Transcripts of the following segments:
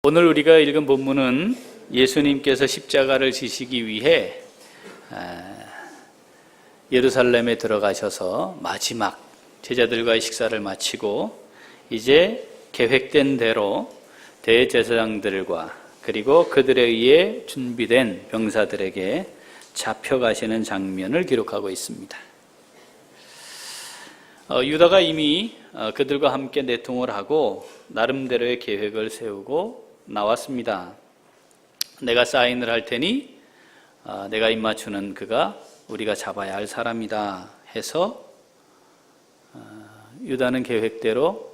오늘 우리가 읽은 본문은 예수님께서 십자가를 지시기 위해 예루살렘에 들어가셔서 마지막 제자들과의 식사를 마치고 이제 계획된 대로 대제사장들과 그리고 그들에 의해 준비된 병사들에게 잡혀가시는 장면을 기록하고 있습니다. 유다가 이미 그들과 함께 내통을 하고 나름대로의 계획을 세우고 나왔습니다. 내가 사인을 할 테니 내가 입맞추는 그가 우리가 잡아야 할 사람이다 해서 유다는 계획대로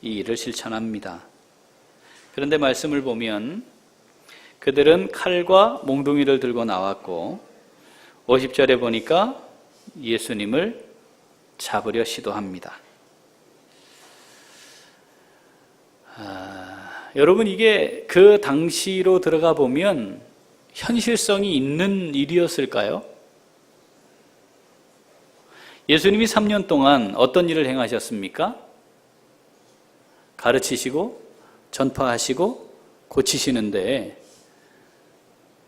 이 일을 실천합니다. 그런데 말씀을 보면 그들은 칼과 몽둥이를 들고 나왔고 50절에 보니까 예수님을 잡으려 시도합니다. 여러분, 이게 그 당시로 들어가 보면 현실성이 있는 일이었을까요? 예수님이 3년 동안 어떤 일을 행하셨습니까? 가르치시고 전파하시고 고치시는데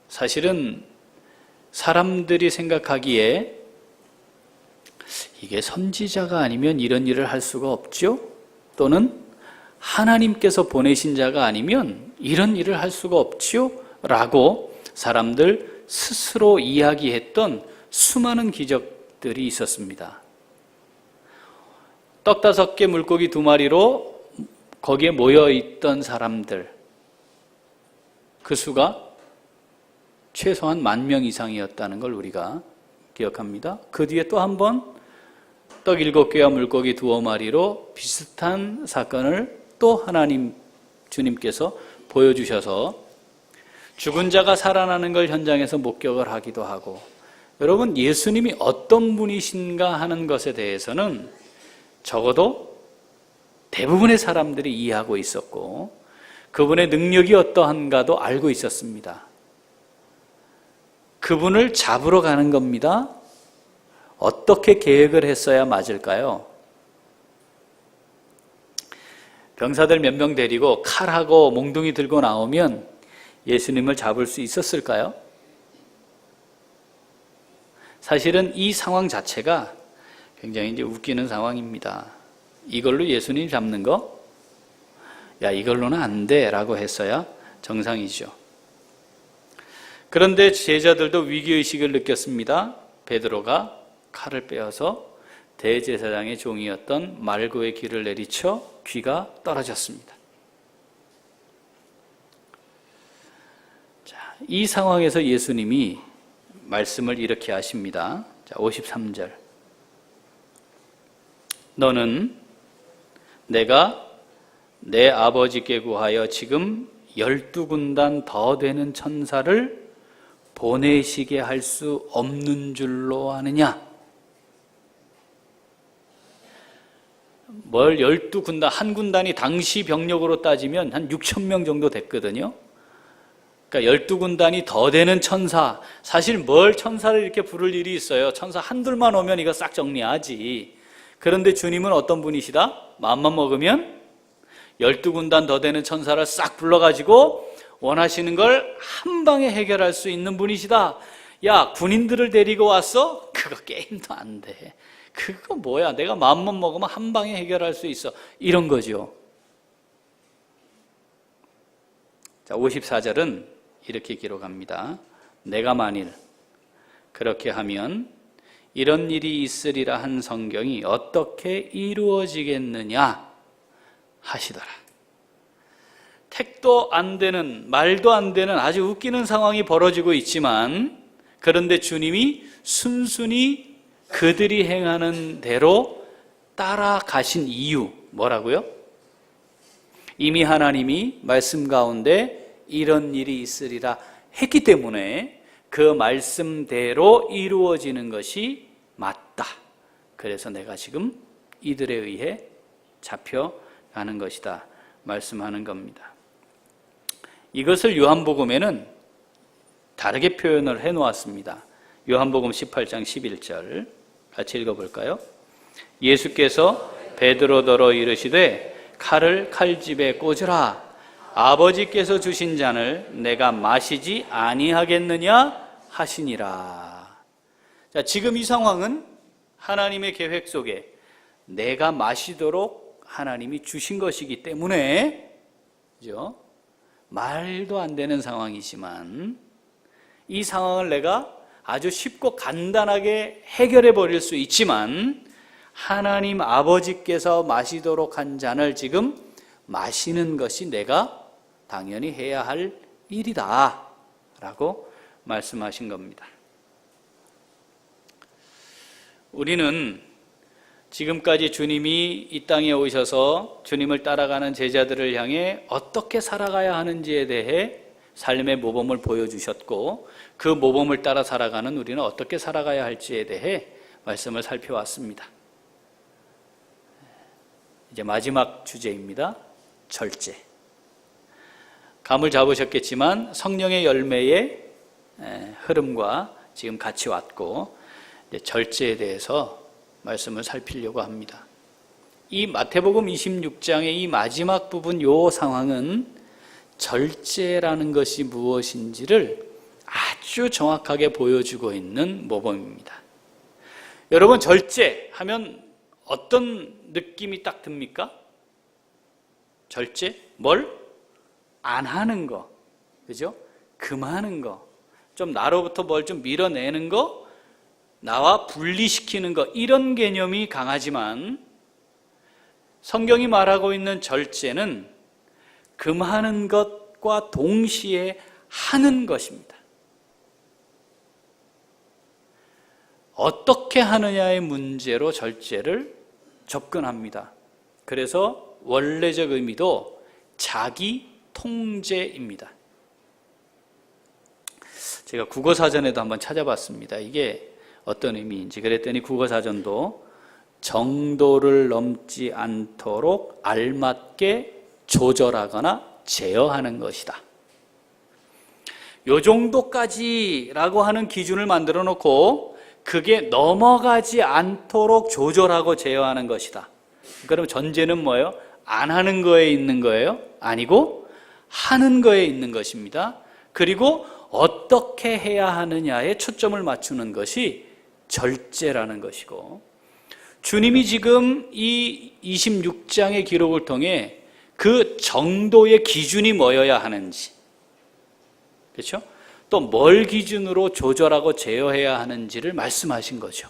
사실은 사람들이 생각하기에 이게 선지자가 아니면 이런 일을 할 수가 없죠? 또는 하나님께서 보내신 자가 아니면 이런 일을 할 수가 없지요? 라고 사람들 스스로 이야기했던 수많은 기적들이 있었습니다. 떡 5개 물고기 2마리로 거기에 모여있던 사람들, 그 수가 최소한 10,000명 이상이었다는 걸 우리가 기억합니다. 그 뒤에 또 한 번 떡 7개와 물고기 2마리로 비슷한 사건을 또 하나님 주님께서 보여주셔서 죽은 자가 살아나는 걸 현장에서 목격을 하기도 하고, 여러분, 예수님이 어떤 분이신가 하는 것에 대해서는 적어도 대부분의 사람들이 이해하고 있었고 그분의 능력이 어떠한가도 알고 있었습니다. 그분을 잡으러 가는 겁니다. 어떻게 계획을 했어야 맞을까요? 병사들 몇 명 데리고 칼하고 몽둥이 들고 나오면 예수님을 잡을 수 있었을까요? 사실은 이 상황 자체가 굉장히 이제 웃기는 상황입니다. 이걸로 예수님 잡는 거? 야, 이걸로는 안 돼 라고 했어야 정상이죠. 그런데 제자들도 위기의식을 느꼈습니다. 베드로가 칼을 빼어서 대제사장의 종이었던 말고의 귀를 내리쳐 귀가 떨어졌습니다. 자, 이 상황에서 예수님이 말씀을 이렇게 하십니다. 자, 53절. 너는 내가 내 아버지께 구하여 지금 12군단 더 되는 천사를 보내시게 할 수 없는 줄로 아느냐? 뭘 12군단, 한 군단이 당시 병력으로 따지면 한 6,000명 정도 됐거든요. 그러니까 12군단이 더 되는 천사, 사실 뭘 천사를 이렇게 부를 일이 있어요. 천사 한둘만 오면 이거 싹 정리하지. 그런데 주님은 어떤 분이시다? 마음만 먹으면 12군단 더 되는 천사를 싹 불러가지고 원하시는 걸 한 방에 해결할 수 있는 분이시다. 야, 군인들을 데리고 왔어? 그거 게임도 안 돼. 그거 뭐야? 내가 마음만 먹으면 한 방에 해결할 수 있어. 이런 거죠. 자, 54절은 이렇게 기록합니다. 내가 만일 그렇게 하면 이런 일이 있으리라 한 성경이 어떻게 이루어지겠느냐 하시더라. 택도 안 되는, 말도 안 되는 아주 웃기는 상황이 벌어지고 있지만, 그런데 주님이 순순히 그들이 행하는 대로 따라가신 이유, 뭐라고요? 이미 하나님이 말씀 가운데 이런 일이 있으리라 했기 때문에 그 말씀대로 이루어지는 것이 맞다. 그래서 내가 지금 이들에 의해 잡혀가는 것이다 말씀하는 겁니다. 이것을 요한복음에는 다르게 표현을 해놓았습니다. 요한복음 18장 11절 같이 읽어볼까요? 예수께서 베드로더러 이르시되 칼을 칼집에 꽂으라. 아버지께서 주신 잔을 내가 마시지 아니하겠느냐 하시니라. 자, 지금 이 상황은 하나님의 계획 속에 내가 마시도록 하나님이 주신 것이기 때문에, 그죠? 말도 안 되는 상황이지만 이 상황을 내가 아주 쉽고 간단하게 해결해 버릴 수 있지만, 하나님 아버지께서 마시도록 한 잔을 지금 마시는 것이 내가 당연히 해야 할 일이다 라고 말씀하신 겁니다. 우리는 지금까지 주님이 이 땅에 오셔서 주님을 따라가는 제자들을 향해 어떻게 살아가야 하는지에 대해 삶의 모범을 보여주셨고, 그 모범을 따라 살아가는 우리는 어떻게 살아가야 할지에 대해 말씀을 살펴왔습니다. 이제 마지막 주제입니다. 절제. 감을 잡으셨겠지만 성령의 열매의 흐름과 지금 같이 왔고, 이제 절제에 대해서 말씀을 살피려고 합니다. 이 마태복음 26장의 이 마지막 부분, 요 상황은 절제라는 것이 무엇인지를 아주 정확하게 보여주고 있는 모범입니다. 여러분, 절제하면 어떤 느낌이 딱 듭니까? 절제? 뭘? 안 하는 거, 그죠? 금하는 거, 좀 나로부터 뭘 좀 밀어내는 거, 나와 분리시키는 거, 이런 개념이 강하지만 성경이 말하고 있는 절제는 금하는 것과 동시에 하는 것입니다. 어떻게 하느냐의 문제로 절제를 접근합니다. 그래서 원래적 의미도 자기 통제입니다. 제가 국어사전에도 한번 찾아봤습니다. 이게 어떤 의미인지. 그랬더니 국어사전도 정도를 넘지 않도록 알맞게 조절하거나 제어하는 것이다. 요 정도까지라고 하는 기준을 만들어 놓고 그게 넘어가지 않도록 조절하고 제어하는 것이다. 그럼 전제는 뭐예요? 안 하는 거에 있는 거예요? 아니고 하는 거에 있는 것입니다. 그리고 어떻게 해야 하느냐에 초점을 맞추는 것이 절제라는 것이고, 주님이 지금 이 26장의 기록을 통해 그 정도의 기준이 뭐여야 하는지, 그렇죠? 또 뭘 기준으로 조절하고 제어해야 하는지를 말씀하신 거죠.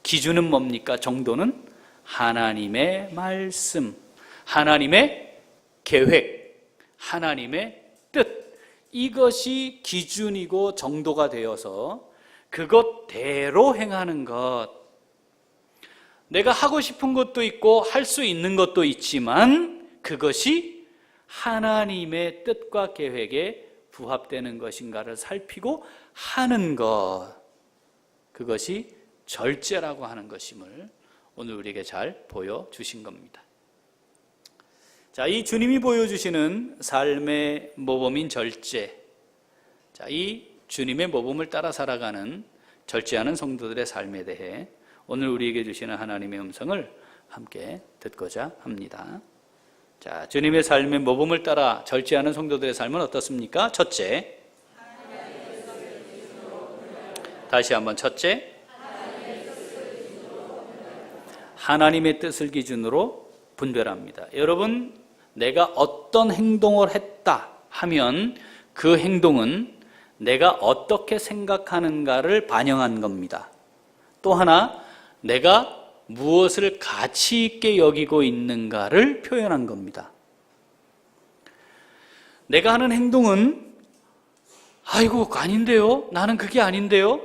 기준은 뭡니까? 정도는 하나님의 말씀, 하나님의 계획, 하나님의 뜻, 이것이 기준이고 정도가 되어서 그것대로 행하는 것. 내가 하고 싶은 것도 있고 할 수 있는 것도 있지만 그것이 하나님의 뜻과 계획에 부합되는 것인가를 살피고 하는 것, 그것이 절제라고 하는 것임을 오늘 우리에게 잘 보여주신 겁니다. 자, 이 주님이 보여주시는 삶의 모범인 절제, 자, 이 주님의 모범을 따라 살아가는 절제하는 성도들의 삶에 대해 오늘 우리에게 주시는 하나님의 음성을 함께 듣고자 합니다. 자, 주님의 삶의 모범을 따라 절제하는 성도들의 삶은 어떻습니까? 첫째, 다시 한번 첫째, 하나님의 뜻을 기준으로 분별합니다. 여러분, 내가 어떤 행동을 했다 하면 그 행동은 내가 어떻게 생각하는가를 반영한 겁니다. 또 하나, 내가 무엇을 가치 있게 여기고 있는가를 표현한 겁니다. 내가 하는 행동은 아이고 아닌데요? 나는 그게 아닌데요?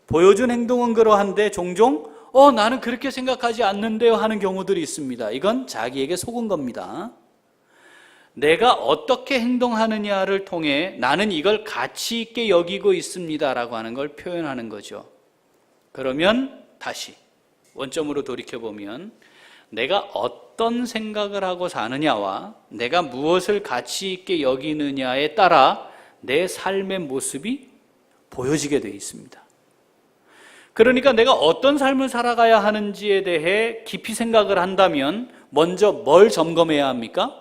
보여준 행동은 그러한데 종종 나는 그렇게 생각하지 않는데요 하는 경우들이 있습니다. 이건 자기에게 속은 겁니다. 내가 어떻게 행동하느냐를 통해 나는 이걸 가치 있게 여기고 있습니다라고 하는 걸 표현하는 거죠. 그러면 다시 원점으로 돌이켜보면 내가 어떤 생각을 하고 사느냐와 내가 무엇을 가치 있게 여기느냐에 따라 내 삶의 모습이 보여지게 되어 있습니다. 그러니까 내가 어떤 삶을 살아가야 하는지에 대해 깊이 생각을 한다면 먼저 뭘 점검해야 합니까?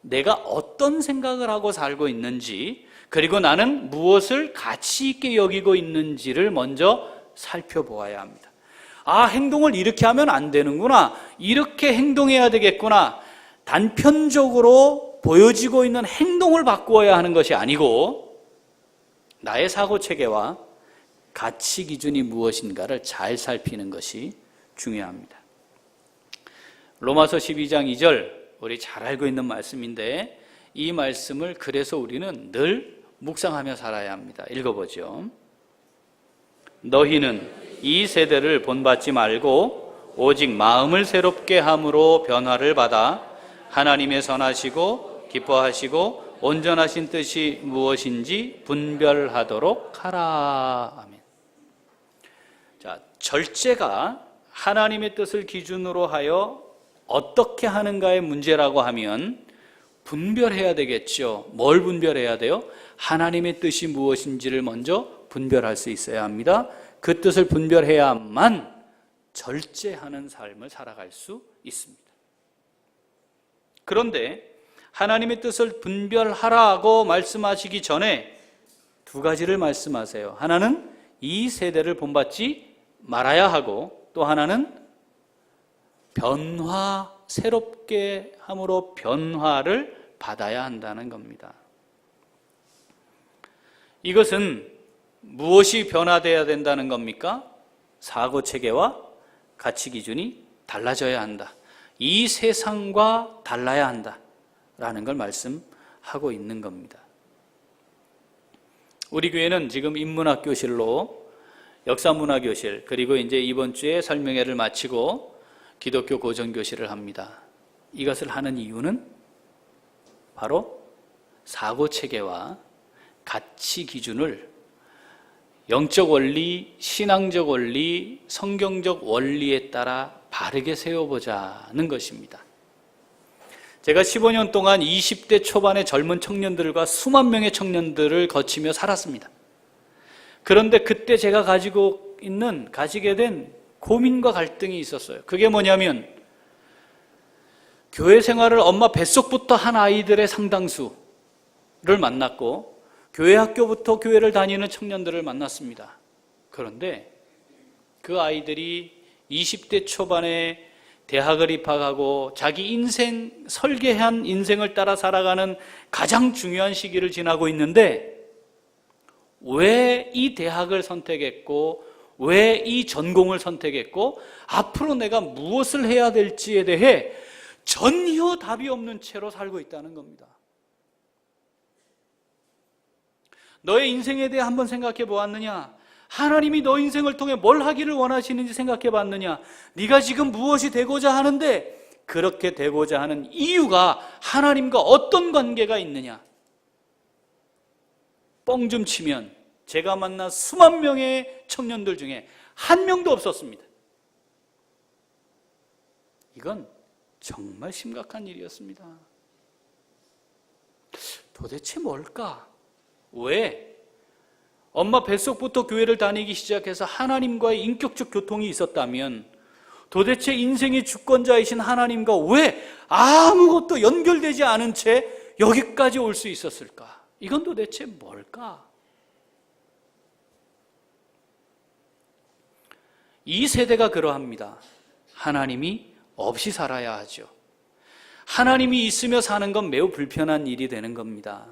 내가 어떤 생각을 하고 살고 있는지, 그리고 나는 무엇을 가치 있게 여기고 있는지를 먼저 살펴보아야 합니다. 아, 행동을 이렇게 하면 안 되는구나, 이렇게 행동해야 되겠구나, 단편적으로 보여지고 있는 행동을 바꾸어야 하는 것이 아니고 나의 사고체계와 가치 기준이 무엇인가를 잘 살피는 것이 중요합니다. 로마서 12장 2절, 우리 잘 알고 있는 말씀인데 이 말씀을 그래서 우리는 늘 묵상하며 살아야 합니다. 읽어보죠. 너희는 이 세대를 본받지 말고 오직 마음을 새롭게 함으로 변화를 받아 하나님의 선하시고 기뻐하시고 온전하신 뜻이 무엇인지 분별하도록 하라. 아멘. 자, 절제가 하나님의 뜻을 기준으로 하여 어떻게 하는가의 문제라고 하면 분별해야 되겠죠. 뭘 분별해야 돼요? 하나님의 뜻이 무엇인지를 먼저 분별할 수 있어야 합니다. 그 뜻을 분별해야만 절제하는 삶을 살아갈 수 있습니다. 그런데 하나님의 뜻을 분별하라고 말씀하시기 전에 두 가지를 말씀하세요. 하나는 이 세대를 본받지 말아야 하고, 또 하나는 새롭게 함으로 변화를 받아야 한다는 겁니다. 이것은 무엇이 변화되어야 된다는 겁니까? 사고체계와 가치 기준이 달라져야 한다. 이 세상과 달라야 한다라는 걸 말씀하고 있는 겁니다. 우리 교회는 지금 인문학교실로 역사문화교실, 그리고 이제 이번 주에 설명회를 마치고 기독교 고전교실을 합니다. 이것을 하는 이유는 바로 사고체계와 가치 기준을 영적 원리, 신앙적 원리, 성경적 원리에 따라 바르게 세워보자는 것입니다. 제가 15년 동안 20대 초반의 젊은 청년들과 수만 명의 청년들을 거치며 살았습니다. 그런데 그때 제가 가지게 된 고민과 갈등이 있었어요. 그게 뭐냐면, 교회 생활을 엄마 뱃속부터 한 아이들의 상당수를 만났고, 교회 학교부터 교회를 다니는 청년들을 만났습니다. 그런데 그 아이들이 20대 초반에 대학을 입학하고 자기 인생, 설계한 인생을 따라 살아가는 가장 중요한 시기를 지나고 있는데, 왜 이 대학을 선택했고, 왜 이 전공을 선택했고, 앞으로 내가 무엇을 해야 될지에 대해 전혀 답이 없는 채로 살고 있다는 겁니다. 너의 인생에 대해 한번 생각해 보았느냐? 하나님이 너 인생을 통해 뭘 하기를 원하시는지 생각해 봤느냐? 네가 지금 무엇이 되고자 하는데 그렇게 되고자 하는 이유가 하나님과 어떤 관계가 있느냐? 뻥 좀 치면 제가 만난 수만 명의 청년들 중에 한 명도 없었습니다. 이건 정말 심각한 일이었습니다. 도대체 뭘까? 왜? 엄마 뱃속부터 교회를 다니기 시작해서 하나님과의 인격적 교통이 있었다면 도대체 인생의 주권자이신 하나님과 왜 아무것도 연결되지 않은 채 여기까지 올 수 있었을까? 이건 도대체 뭘까? 이 세대가 그러합니다. 하나님이 없이 살아야 하죠. 하나님이 있으며 사는 건 매우 불편한 일이 되는 겁니다.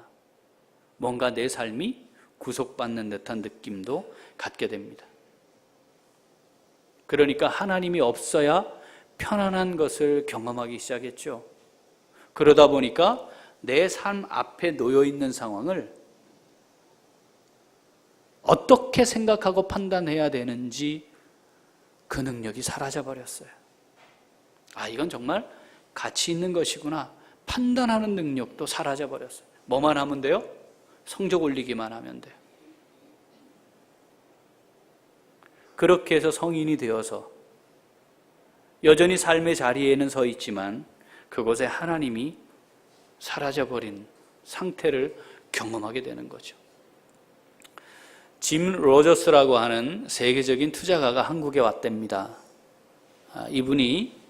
뭔가 내 삶이 구속받는 듯한 느낌도 갖게 됩니다. 그러니까 하나님이 없어야 편안한 것을 경험하기 시작했죠. 그러다 보니까 내 삶 앞에 놓여 있는 상황을 어떻게 생각하고 판단해야 되는지 그 능력이 사라져 버렸어요. 아, 이건 정말 가치 있는 것이구나. 판단하는 능력도 사라져 버렸어요. 뭐만 하면 돼요? 성적 올리기만 하면 돼요. 그렇게 해서 성인이 되어서 여전히 삶의 자리에는 서 있지만 그곳에 하나님이 사라져버린 상태를 경험하게 되는 거죠. 짐 로저스라고 하는 세계적인 투자가가 한국에 왔답니다. 이분이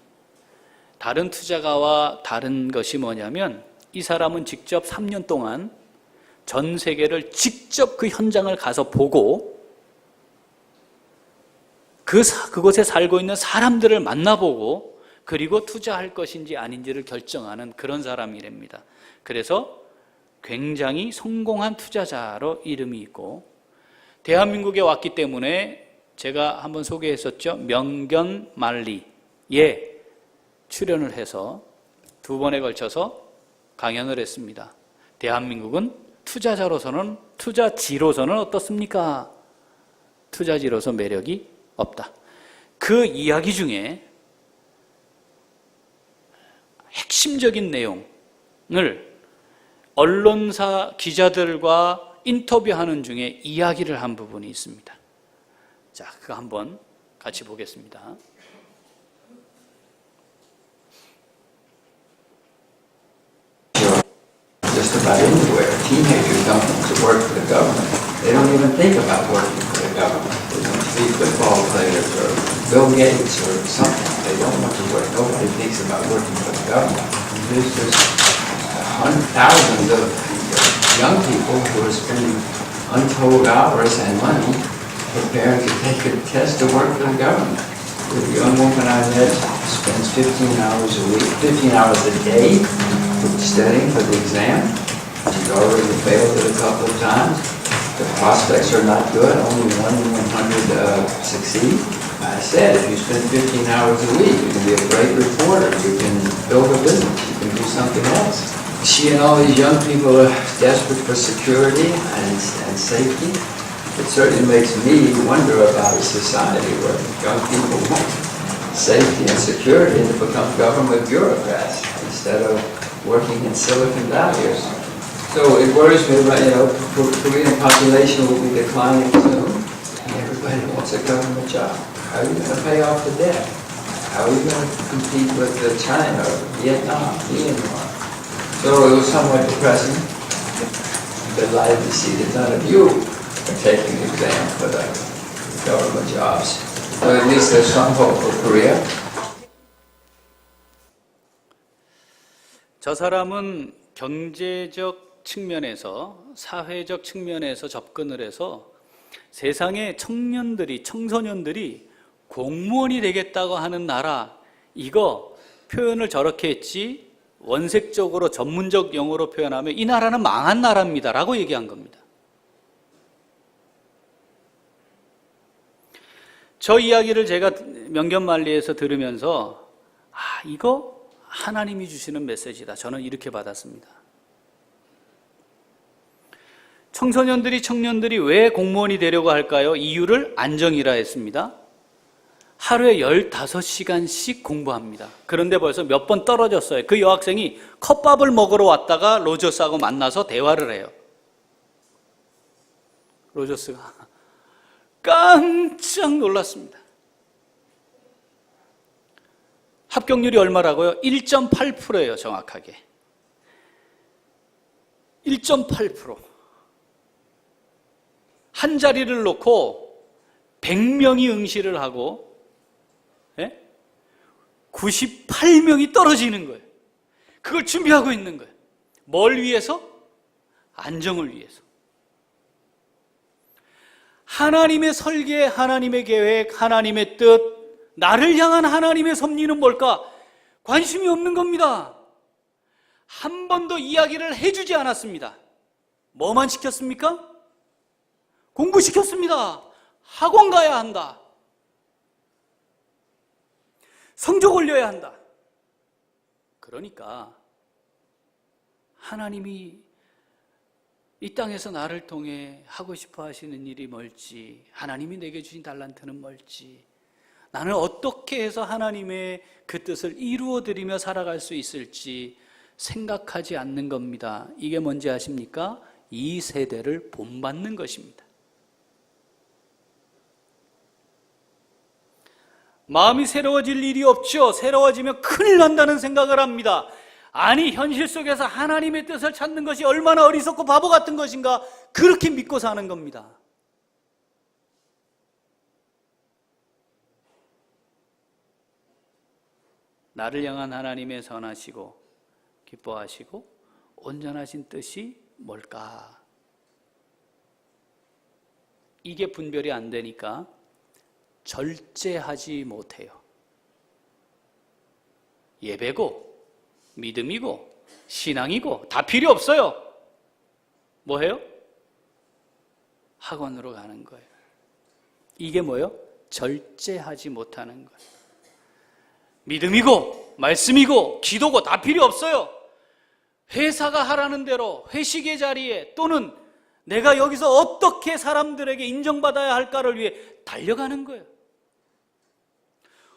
다른 투자가와 다른 것이 뭐냐면 이 사람은 직접 3년 동안 전 세계를 직접 그 현장을 가서 보고 그곳에 살고 있는 사람들을 만나보고 그리고 투자할 것인지 아닌지를 결정하는 그런 사람이랍니다. 그래서 굉장히 성공한 투자자로 이름이 있고 대한민국에 왔기 때문에 제가 한번 소개했었죠. 명견말리에 출연을 해서 2번에 걸쳐서 강연을 했습니다. 대한민국은 투자지로서는 어떻습니까? 투자지로서 매력이 없다. 그 이야기 중에 핵심적인 내용을 언론사 기자들과 인터뷰하는 중에 이야기를 한 부분이 있습니다. 자, 그거 한번 같이 보겠습니다. Just about anywhere, teenagers don't want to work for the government. They don't even think about working for the government. They want to be football players or Bill Gates or something. They don't want to work. Nobody thinks about working for the government. There's just thousands of young people who are spending untold hours and money preparing to take a test to work for the government. The young woman I met spends 15 hours a week, 15 hours a day studying for the exam. She's already failed it a couple of times. The prospects are not good. Only 1 in 100 succeed. I said, if you spend 15 hours a week, you can be a great reporter. You can build a business. You can do something else. She and all these young people are desperate for security and safety. It certainly makes me wonder about a society where young people want safety and security and to become government bureaucrats instead of working in Silicon Valley or something. So it worries me about, Korean population will be declining soon, and everybody wants a government job. How are you going to pay off the debt? How are you going to compete with China, Vietnam, Myanmar? So it was somewhat depressing. I'm delighted to see that none of you are taking the exam for the government jobs. So at least there's some hope for Korea. 저 사람은 경제적 측면에서, 사회적 측면에서 접근을 해서 세상의 청소년들이 공무원이 되겠다고 하는 나라, 이거 표현을 저렇게 했지 원색적으로 전문적 용어로 표현하면 이 나라는 망한 나라입니다 라고 얘기한 겁니다. 저 이야기를 제가 명견말리에서 들으면서 이거 하나님이 주시는 메시지다. 저는 이렇게 받았습니다. 청년들이 왜 공무원이 되려고 할까요? 이유를 안정이라 했습니다. 하루에 15시간씩 공부합니다. 그런데 벌써 몇 번 떨어졌어요. 그 여학생이 컵밥을 먹으러 왔다가 로저스하고 만나서 대화를 해요. 로저스가 깜짝 놀랐습니다. 합격률이 얼마라고요? 1.8%예요, 정확하게. 1.8%. 한 자리를 놓고 100명이 응시를 하고 98명이 떨어지는 거예요. 그걸 준비하고 있는 거예요. 뭘 위해서? 안정을 위해서. 하나님의 설계, 하나님의 계획, 하나님의 뜻, 나를 향한 하나님의 섭리는 뭘까? 관심이 없는 겁니다. 한 번도 이야기를 해주지 않았습니다. 뭐만 시켰습니까? 공부시켰습니다. 학원 가야 한다. 성적 올려야 한다. 그러니까 하나님이 이 땅에서 나를 통해 하고 싶어 하시는 일이 뭘지, 하나님이 내게 주신 달란트는 뭘지, 나는 어떻게 해서 하나님의 그 뜻을 이루어드리며 살아갈 수 있을지 생각하지 않는 겁니다. 이게 뭔지 아십니까? 이 세대를 본받는 것입니다. 마음이 새로워질 일이 없죠. 새로워지면 큰일 난다는 생각을 합니다. 아니, 현실 속에서 하나님의 뜻을 찾는 것이 얼마나 어리석고 바보 같은 것인가, 그렇게 믿고 사는 겁니다. 나를 향한 하나님의 선하시고 기뻐하시고 온전하신 뜻이 뭘까? 이게 분별이 안 되니까 절제하지 못해요. 예배고 믿음이고 신앙이고 다 필요 없어요. 뭐해요? 학원으로 가는 거예요. 이게 뭐예요? 절제하지 못하는 거예요. 믿음이고 말씀이고 기도고 다 필요 없어요. 회사가 하라는 대로 회식의 자리에 또는 내가 여기서 어떻게 사람들에게 인정받아야 할까를 위해 달려가는 거예요.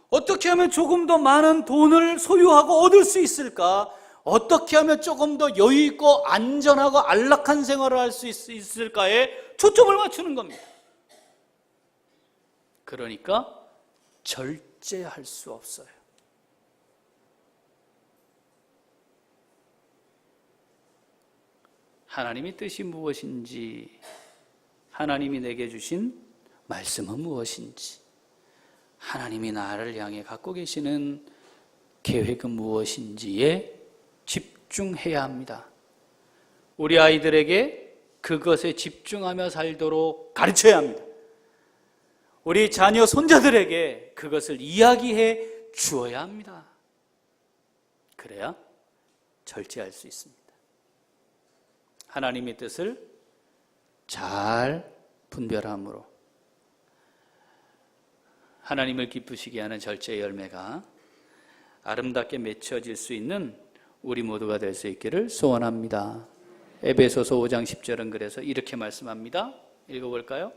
어떻게 하면 조금 더 많은 돈을 소유하고 얻을 수 있을까? 어떻게 하면 조금 더 여유 있고 안전하고 안락한 생활을 할 수 있을까에 초점을 맞추는 겁니다. 그러니까 절제할 수 없어요. 하나님의 뜻이 무엇인지, 하나님이 내게 주신 말씀은 무엇인지, 하나님이 나를 향해 갖고 계시는 계획은 무엇인지에 집중해야 합니다. 우리 아이들에게 그것에 집중하며 살도록 가르쳐야 합니다. 우리 자녀, 손자들에게 그것을 이야기해 주어야 합니다. 그래야 절제할 수 있습니다. 하나님의 뜻을 잘 분별함으로 하나님을 기쁘시게 하는 절제의 열매가 아름답게 맺혀질 수 있는 우리 모두가 될 수 있기를 소원합니다. 에베소서 5장 10절은 그래서 이렇게 말씀합니다. 읽어볼까요?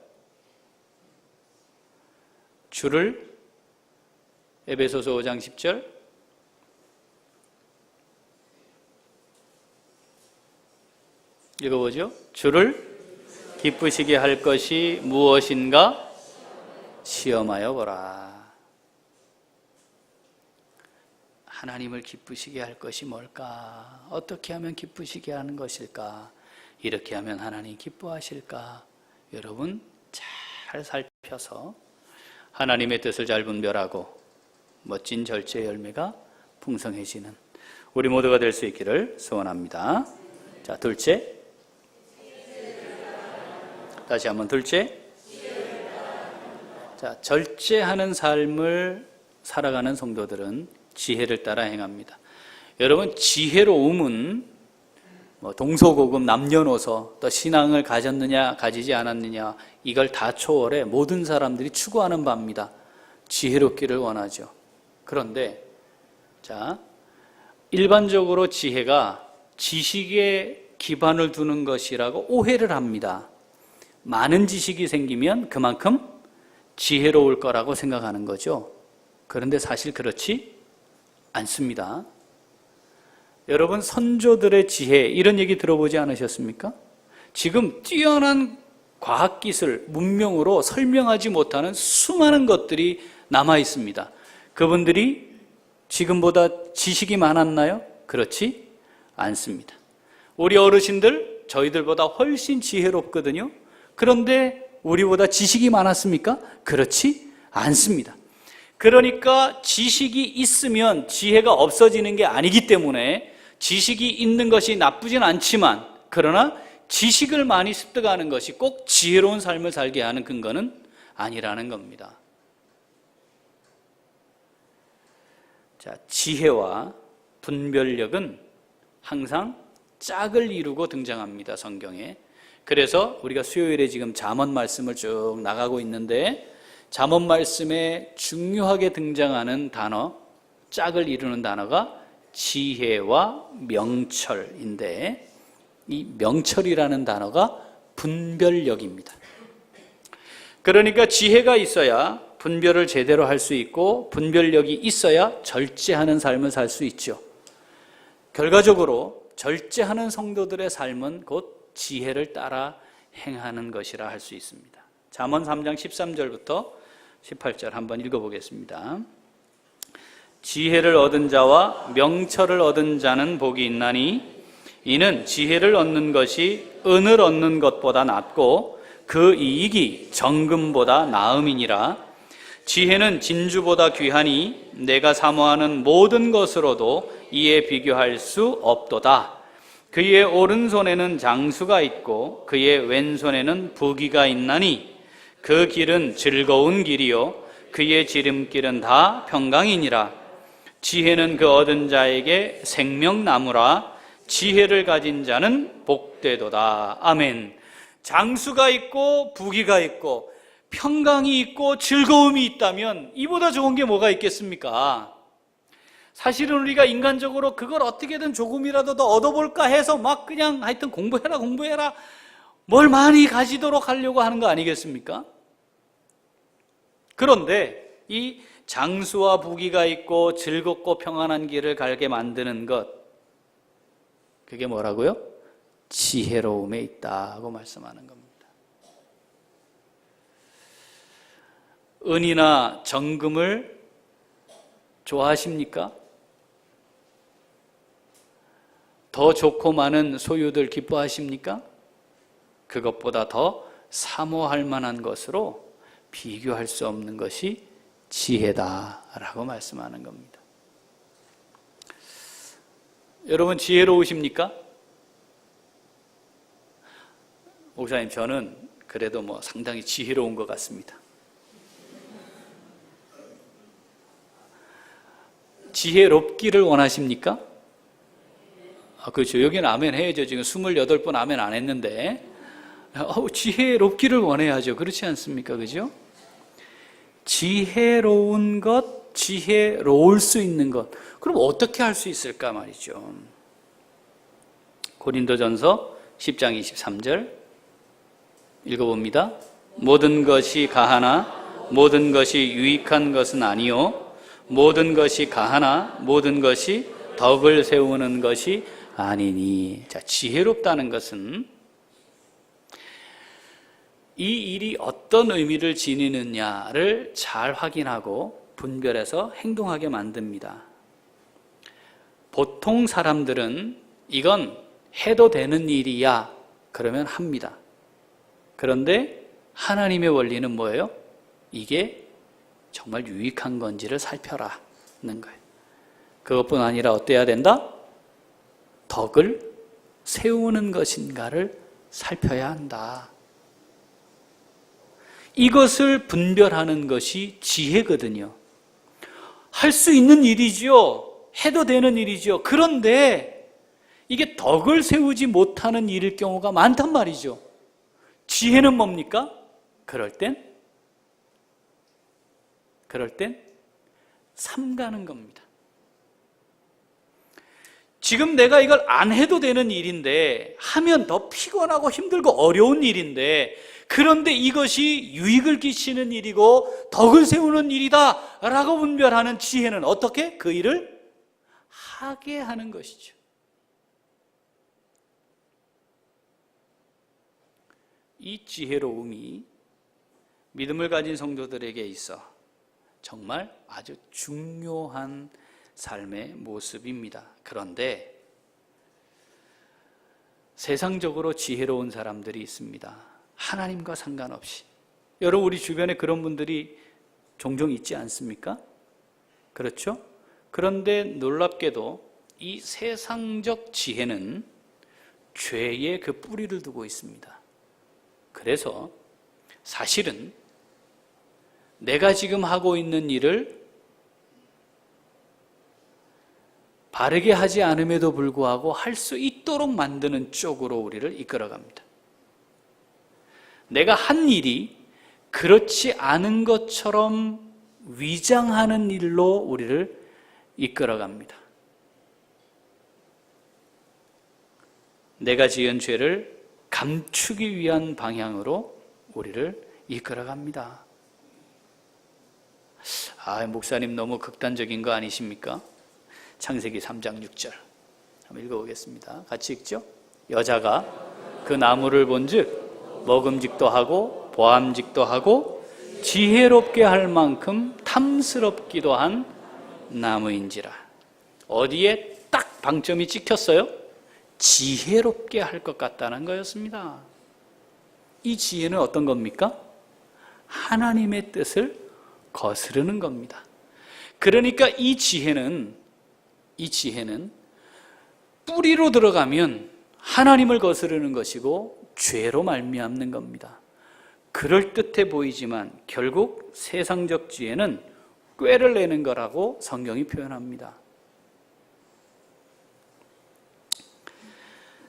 주를, 에베소서 5장 10절, 읽어보죠. 주를 기쁘시게 할 것이 무엇인가 시험하여 보라. 하나님을 기쁘시게 할 것이 뭘까? 어떻게 하면 기쁘시게 하는 것일까? 이렇게 하면 하나님 기뻐하실까? 여러분 잘 살펴서 하나님의 뜻을 잘 분별하고 멋진 절제 열매가 풍성해지는 우리 모두가 될 수 있기를 소원합니다. 자, 둘째. 다시 한번 둘째. 자, 절제하는 삶을 살아가는 성도들은 지혜를 따라 행합니다. 여러분, 지혜로움은 동서고금, 남녀노소, 또 신앙을 가졌느냐 가지지 않았느냐 이걸 다 초월해 모든 사람들이 추구하는 바입니다. 지혜롭기를 원하죠. 그런데 자, 일반적으로 지혜가 지식에 기반을 두는 것이라고 오해를 합니다. 많은 지식이 생기면 그만큼 지혜로울 거라고 생각하는 거죠. 그런데 사실 그렇지 않습니다. 여러분, 선조들의 지혜 이런 얘기 들어보지 않으셨습니까? 지금 뛰어난 과학기술, 문명으로 설명하지 못하는 수많은 것들이 남아 있습니다. 그분들이 지금보다 지식이 많았나요? 그렇지 않습니다. 우리 어르신들 저희들보다 훨씬 지혜롭거든요. 그런데 우리보다 지식이 많았습니까? 그렇지 않습니다. 그러니까 지식이 있으면 지혜가 없어지는 게 아니기 때문에 지식이 있는 것이 나쁘진 않지만 그러나 지식을 많이 습득하는 것이 꼭 지혜로운 삶을 살게 하는 근거는 아니라는 겁니다. 자, 지혜와 분별력은 항상 짝을 이루고 등장합니다, 성경에. 그래서 우리가 수요일에 지금 잠언 말씀을 쭉 나가고 있는데 잠언 말씀에 중요하게 등장하는 단어, 짝을 이루는 단어가 지혜와 명철인데 이 명철이라는 단어가 분별력입니다. 그러니까 지혜가 있어야 분별을 제대로 할 수 있고 분별력이 있어야 절제하는 삶을 살 수 있죠. 결과적으로 절제하는 성도들의 삶은 곧 지혜를 따라 행하는 것이라 할 수 있습니다. 잠언 3장 13절부터 18절 한번 읽어보겠습니다. 지혜를 얻은 자와 명철을 얻은 자는 복이 있나니 이는 지혜를 얻는 것이 은을 얻는 것보다 낫고 그 이익이 정금보다 나음이니라. 지혜는 진주보다 귀하니 내가 사모하는 모든 것으로도 이에 비교할 수 없도다. 그의 오른손에는 장수가 있고 그의 왼손에는 부귀가 있나니 그 길은 즐거운 길이요 그의 지름길은 다 평강이니라. 지혜는 그 얻은 자에게 생명나무라. 지혜를 가진 자는 복되도다. 아멘. 장수가 있고 부귀가 있고 평강이 있고 즐거움이 있다면 이보다 좋은 게 뭐가 있겠습니까? 사실은 우리가 인간적으로 그걸 어떻게든 조금이라도 더 얻어볼까 해서 막 그냥 하여튼 공부해라 뭘 많이 가지도록 하려고 하는 거 아니겠습니까? 그런데 이 장수와 부귀가 있고 즐겁고 평안한 길을 가게 만드는 것, 그게 뭐라고요? 지혜로움에 있다고 말씀하는 겁니다. 은이나 정금을 좋아하십니까? 더 좋고 많은 소유들 기뻐하십니까? 그것보다 더 사모할 만한 것으로 비교할 수 없는 것이 지혜다라고 말씀하는 겁니다. 여러분 지혜로우십니까? 목사님 저는 그래도 상당히 지혜로운 것 같습니다. 지혜롭기를 원하십니까? 그렇죠. 여기는 아멘 해야죠. 지금 28번 아멘 안 했는데 지혜롭기를 원해야죠. 그렇지 않습니까? 그죠? 지혜로운 것, 지혜로울 수 있는 것. 그럼 어떻게 할 수 있을까 말이죠. 고린도전서 10장 23절 읽어봅니다. 모든 것이 가하나 모든 것이 유익한 것은 아니요 모든 것이 가하나 모든 것이 덕을 세우는 것이 아니니. 자, 지혜롭다는 것은 이 일이 어떤 의미를 지니느냐를 잘 확인하고 분별해서 행동하게 만듭니다. 보통 사람들은 이건 해도 되는 일이야 그러면 합니다. 그런데 하나님의 원리는 뭐예요? 이게 정말 유익한 건지를 살펴라는 거예요. 그것뿐 아니라 어때야 된다? 덕을 세우는 것인가를 살펴야 한다. 이것을 분별하는 것이 지혜거든요. 할 수 있는 일이죠. 해도 되는 일이죠. 그런데 이게 덕을 세우지 못하는 일일 경우가 많단 말이죠. 지혜는 뭡니까? 그럴 땐 삼가는 겁니다. 지금 내가 이걸 안 해도 되는 일인데 하면 더 피곤하고 힘들고 어려운 일인데 그런데 이것이 유익을 끼치는 일이고 덕을 세우는 일이다 라고 분별하는 지혜는 어떻게? 그 일을 하게 하는 것이죠. 이 지혜로움이 믿음을 가진 성도들에게 있어 정말 아주 중요한 삶의 모습입니다. 그런데 세상적으로 지혜로운 사람들이 있습니다. 하나님과 상관없이. 여러분 우리 주변에 그런 분들이 종종 있지 않습니까? 그렇죠? 그런데 놀랍게도 이 세상적 지혜는 죄의 그 뿌리를 두고 있습니다. 그래서 사실은 내가 지금 하고 있는 일을 바르게 하지 않음에도 불구하고 할 수 있도록 만드는 쪽으로 우리를 이끌어갑니다. 내가 한 일이 그렇지 않은 것처럼 위장하는 일로 우리를 이끌어갑니다. 내가 지은 죄를 감추기 위한 방향으로 우리를 이끌어갑니다. 목사님 너무 극단적인 거 아니십니까? 창세기 3장 6절 한번 읽어보겠습니다. 같이 읽죠? 여자가 그 나무를 본즉 먹음직도 하고 보암직도 하고 지혜롭게 할 만큼 탐스럽기도 한 나무인지라. 어디에 딱 방점이 찍혔어요? 지혜롭게 할 것 같다는 거였습니다. 이 지혜는 어떤 겁니까? 하나님의 뜻을 거스르는 겁니다. 그러니까 이 지혜는 뿌리로 들어가면 하나님을 거스르는 것이고 죄로 말미암는 겁니다. 그럴듯해 보이지만 결국 세상적 지혜는 꾀를 내는 거라고 성경이 표현합니다.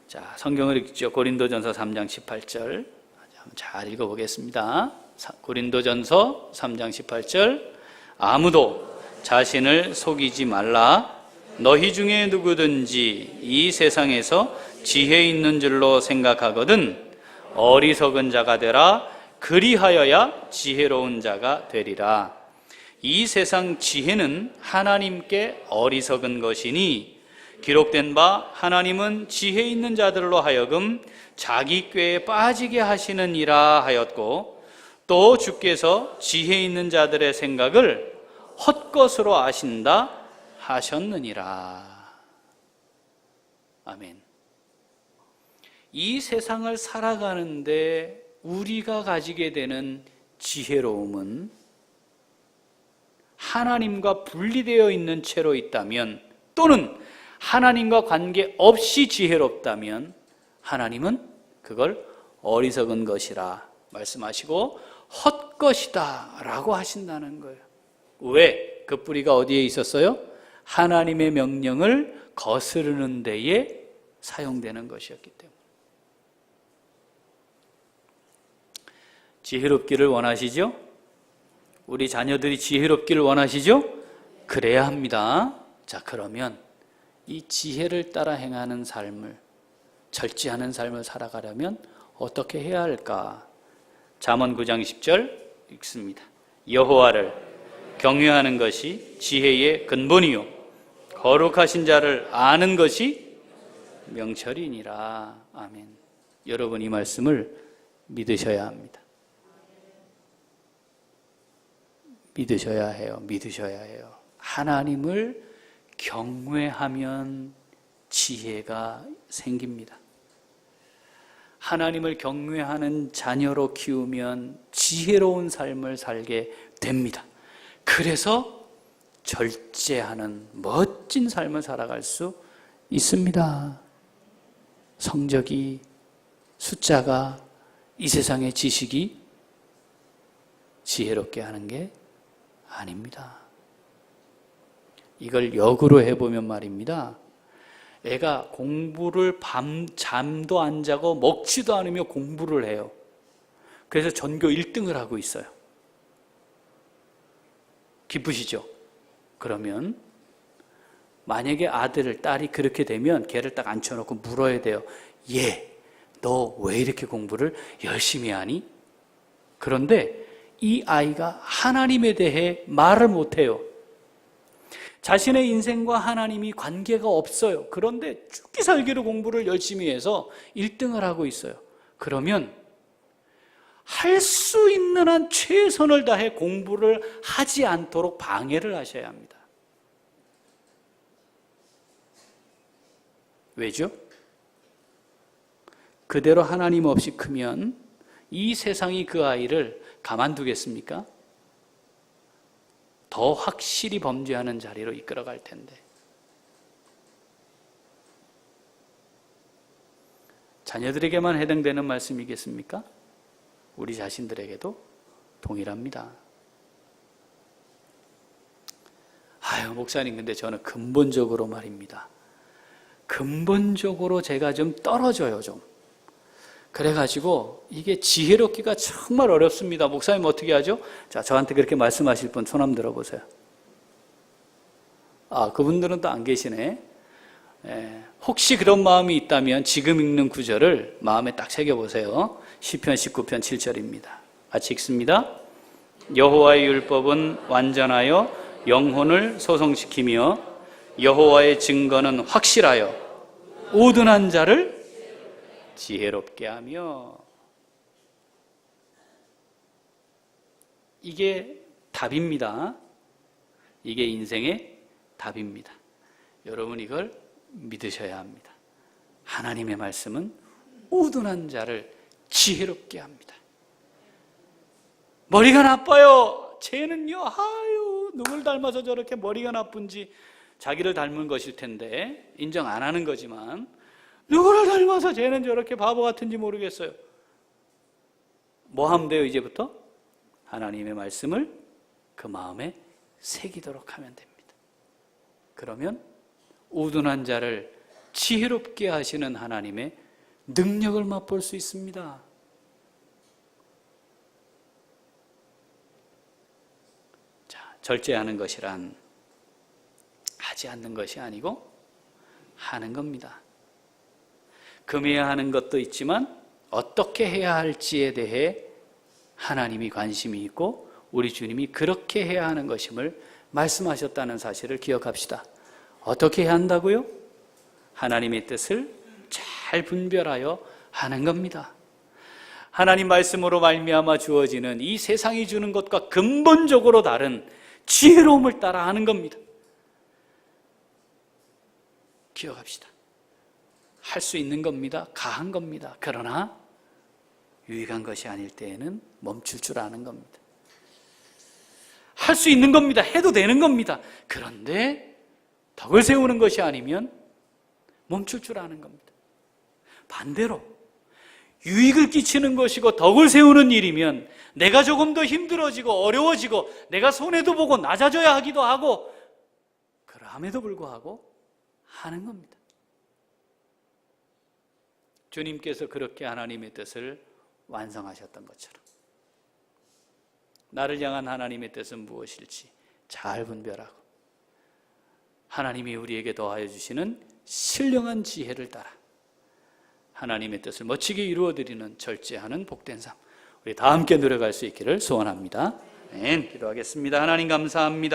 자, 성경을 읽죠. 고린도전서 3장 18절 잘 읽어보겠습니다. 고린도전서 3장 18절 아무도 자신을 속이지 말라. 너희 중에 누구든지 이 세상에서 지혜 있는 줄로 생각하거든 어리석은 자가 되라. 그리하여야 지혜로운 자가 되리라. 이 세상 지혜는 하나님께 어리석은 것이니 기록된 바 하나님은 지혜 있는 자들로 하여금 자기 꾀에 빠지게 하시느니라 하였고 또 주께서 지혜 있는 자들의 생각을 헛것으로 아신다 하셨느니라. 아멘. 이 세상을 살아가는데 우리가 가지게 되는 지혜로움은 하나님과 분리되어 있는 채로 있다면 또는 하나님과 관계없이 지혜롭다면 하나님은 그걸 어리석은 것이라 말씀하시고 헛것이다 라고 하신다는 거예요. 왜? 그 뿌리가 어디에 있었어요? 하나님의 명령을 거스르는 데에 사용되는 것이었기 때문에. 지혜롭기를 원하시죠? 우리 자녀들이 지혜롭기를 원하시죠? 그래야 합니다. 자, 그러면 이 지혜를 따라 행하는 삶을, 절제하는 삶을 살아가려면 어떻게 해야 할까? 잠언 9장 10절 읽습니다. 여호와를 경외하는 것이 지혜의 근본이요 거룩하신 자를 아는 것이 명철이니라. 아멘. 여러분 이 말씀을 믿으셔야 합니다. 믿으셔야 해요. 믿으셔야 해요. 하나님을 경외하면 지혜가 생깁니다. 하나님을 경외하는 자녀로 키우면 지혜로운 삶을 살게 됩니다. 그래서 절제하는 멋진 삶을 살아갈 수 있습니다. 성적이, 숫자가, 이 세상의 지식이 지혜롭게 하는 게 아닙니다. 이걸 역으로 해보면 말입니다. 애가 공부를 잠도 안 자고 먹지도 않으며 공부를 해요. 그래서 전교 1등을 하고 있어요. 기쁘시죠? 그러면 만약에 아들, 딸이 그렇게 되면 걔를 딱 앉혀놓고 물어야 돼요. 얘, 너 왜 이렇게 공부를 열심히 하니? 그런데 이 아이가 하나님에 대해 말을 못해요. 자신의 인생과 하나님이 관계가 없어요. 그런데 죽기 살기로 공부를 열심히 해서 1등을 하고 있어요. 그러면 할 수 있는 한 최선을 다해 공부를 하지 않도록 방해를 하셔야 합니다. 왜죠? 그대로 하나님 없이 크면 이 세상이 그 아이를 가만두겠습니까? 더 확실히 범죄하는 자리로 이끌어갈 텐데. 자녀들에게만 해당되는 말씀이겠습니까? 우리 자신들에게도 동일합니다. 아유, 목사님, 근데 저는 근본적으로 말입니다. 근본적으로 제가 좀 떨어져요, 좀. 그래가지고 이게 지혜롭기가 정말 어렵습니다. 목사님 어떻게 하죠? 자, 저한테 그렇게 말씀하실 분 손 한번 들어보세요. 아, 그분들은 또 안 계시네. 혹시 그런 마음이 있다면 지금 읽는 구절을 마음에 딱 새겨보세요. 시편 19편 7절입니다. 같이 읽습니다. 여호와의 율법은 완전하여 영혼을 소성시키며 여호와의 증거는 확실하여 우둔한 자를 지혜롭게 하며. 이게 답입니다. 이게 인생의 답입니다. 여러분 이걸 믿으셔야 합니다. 하나님의 말씀은 우둔한 자를 지혜롭게 합니다. 머리가 나빠요. 쟤는요, 아유, 누굴 닮아서 저렇게 머리가 나쁜지 자기를 닮은 것일 텐데 인정 안 하는 거지만 누구를 닮아서 쟤는 저렇게 바보 같은지 모르겠어요. 뭐 하면 돼요, 이제부터? 하나님의 말씀을 그 마음에 새기도록 하면 됩니다. 그러면 우둔한 자를 지혜롭게 하시는 하나님의 능력을 맛볼 수 있습니다. 자, 절제하는 것이란 하지 않는 것이 아니고 하는 겁니다. 금해야 하는 것도 있지만 어떻게 해야 할지에 대해 하나님이 관심이 있고 우리 주님이 그렇게 해야 하는 것임을 말씀하셨다는 사실을 기억합시다. 어떻게 해야 한다고요? 하나님의 뜻을 잘 분별하여 하는 겁니다. 하나님 말씀으로 말미암아 주어지는 이 세상이 주는 것과 근본적으로 다른 지혜로움을 따라 하는 겁니다. 기억합시다. 할 수 있는 겁니다. 가한 겁니다. 그러나 유익한 것이 아닐 때에는 멈출 줄 아는 겁니다. 할 수 있는 겁니다. 해도 되는 겁니다. 그런데 덕을 세우는 것이 아니면 멈출 줄 아는 겁니다. 반대로 유익을 끼치는 것이고 덕을 세우는 일이면 내가 조금 더 힘들어지고 어려워지고 내가 손해도 보고 낮아져야 하기도 하고 그럼에도 불구하고 하는 겁니다. 주님께서 그렇게 하나님의 뜻을 완성하셨던 것처럼 나를 향한 하나님의 뜻은 무엇일지 잘 분별하고 하나님이 우리에게 더하여 주시는 신령한 지혜를 따라 하나님의 뜻을 멋지게 이루어드리는 절제하는 복된 삶, 우리 다 함께 노력할 수 있기를 소원합니다. 아멘. 기도하겠습니다. 하나님 감사합니다.